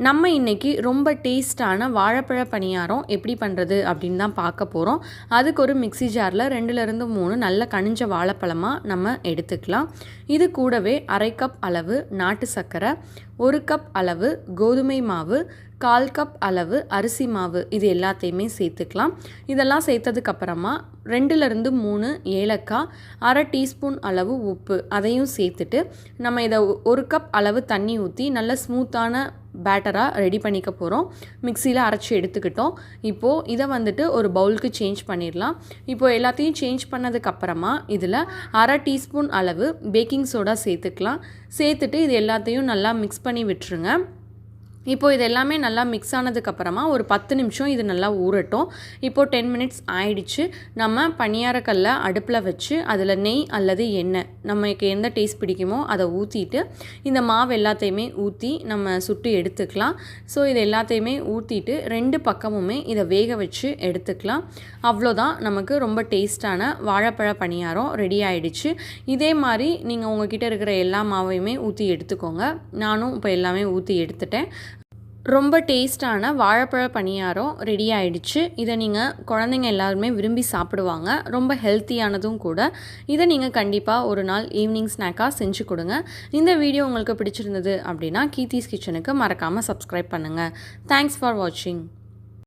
நம்ம இன்றைக்கி ரொம்ப டேஸ்டான வாழைப்பழ பணியாரம் எப்படி பண்ணுறது அப்படின்னு தான் பார்க்க போகிறோம். அதுக்கு ஒரு மிக்ஸி ஜாரில் 2லேருந்து 3 நல்ல கனிஞ்ச வாழைப்பழமாக நம்ம எடுத்துக்கலாம். இது கூடவே 1/2 கப் அளவு நாட்டு சர்க்கரை, 1 கப் அளவு கோதுமை மாவு, 1/4 கப் அளவு அரிசி மாவு, இது எல்லாத்தையுமே சேர்த்துக்கலாம். இதெல்லாம் சேர்த்ததுக்கப்புறமா 2லேருந்து 3 ஏலக்காய், 1/2 டீஸ்பூன் அளவு உப்பு, அதையும் சேர்த்துட்டு நம்ம இதை 1 கப் அளவு தண்ணி ஊற்றி நல்ல ஸ்மூத்தான பேட்டராக ரெடி பண்ணிக்க போகிறோம். மிக்சியில் அரைச்சி எடுத்துக்கிட்டோம். இப்போது இதை வந்துட்டு ஒரு பவுலுக்கு சேஞ்ச் பண்ணிடலாம். இப்போது எல்லாத்தையும் சேஞ்ச் பண்ணதுக்கப்புறமா இதில் 1/2 டீஸ்பூன் அளவு பேக்கிங் சோடா சேர்த்துக்கலாம். சேர்த்துட்டு இது எல்லாத்தையும் நல்லா மிக்ஸ் பண்ணி விட்டுருங்க. இப்போது இது எல்லாமே நல்லா மிக்ஸ் ஆனதுக்கப்புறமா ஒரு 10 நிமிஷம் இது நல்லா ஊறட்டும். இப்போது 10 மினிட்ஸ் ஆயிடுச்சு. நம்ம பணியாரக்கல்லை அடுப்பில் வச்சு அதில் நெய் அல்லது எண்ணெய் நமக்கு எந்த டேஸ்ட் பிடிக்குமோ அதை ஊற்றிட்டு இந்த மாவு எல்லாத்தையுமே ஊற்றி நம்ம சுட்டு எடுத்துக்கலாம். ஸோ இது எல்லாத்தையுமே ஊற்றிட்டு 2 பக்கமுமே இதை வேக வச்சு எடுத்துக்கலாம். அவ்வளோதான், நமக்கு ரொம்ப டேஸ்டான வாழைப்பழ பணியாரம் ரெடி ஆகிடுச்சு. இதே மாதிரி நீங்கள் உங்ககிட்ட இருக்கிற எல்லா மாவையுமே ஊற்றி எடுத்துக்கோங்க. நானும் இப்போ எல்லாமே ஊற்றி எடுத்துட்டேன். ரொம்ப டேஸ்டான வாழைப்பழ பணியாரம் ரெடி ஆகிடுச்சு. இதை நீங்கள் குழந்தைங்க எல்லாருமே விரும்பி சாப்பிடுவாங்க. ரொம்ப ஹெல்த்தியானதும் கூட. இதை நீங்கள் கண்டிப்பாக ஒரு நாள் ஈவினிங் ஸ்நாக்காக செஞ்சு கொடுங்க. இந்த வீடியோ உங்களுக்கு பிடிச்சிருந்தது அப்படின்னா கீர்த்திஸ் கிச்சனுக்கு மறக்காமல் சப்ஸ்கிரைப் பண்ணுங்கள். தேங்க்ஸ் ஃபார் வாட்சிங்.